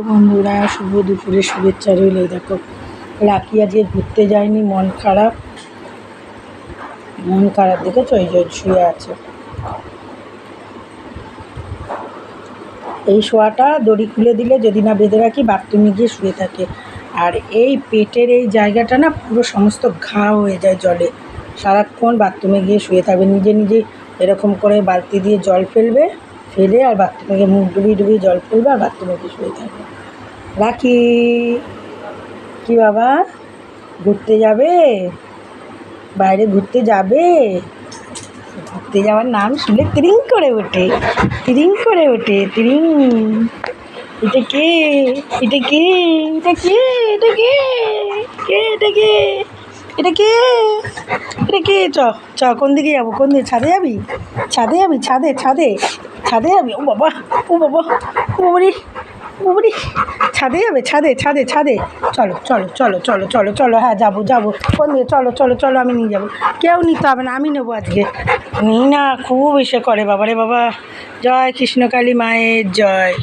বন্ধুরা, শুভ দুপুরে শুভেচ্ছা রইল। দেখো, লাকি আজকে ঘুরতে যায়নি, মন খারাপ দেখেছো, এই যে শুয়ে আছে। এই শোয়াটা দড়ি খুলে দিলে, যদি না বেঁধে রাখি, বাথরুমে গিয়ে শুয়ে থাকে। আর এই পেটের এই জায়গাটা না পুরো সমস্ত ঘা হয়ে যায় জলে। সারাক্ষণ বাথরুমে গিয়ে শুয়ে থাকবে, নিজে নিজে এরকম করে বালতি দিয়ে জল ফেলে আর বাথরুমে গিয়ে মুখ ডুবিয়ে জল ফেলবে আর বাথরুমে গিয়ে শুয়ে থাকবে। রাখি, কি বাবা, ঘুরতে যাবে? বাইরে ঘুরতে যাবে? ঘুরতে যাওয়ার নাম শুনলে তিরিং করে ওঠে। এটা কে? এটা কে? এটা কে? এটা কে? এটা কে? এটা কে? এটা কে? চ কোন দিকে যাবো? কোন দিকে? ছাদে যাবি? ছাদে যাবি? ও বাবা, ও বাবারি, ছাদে যাবে? ছাদে চলো। হ্যাঁ, যাবো। কোন দিকে? চলো, আমি নিয়ে যাবো। কেউ নিতে হবে না, আমি নেবো আজকে। নি না, খুব এসে করে বাবারে বাবা। জয় কৃষ্ণকালী মায়ের জয়।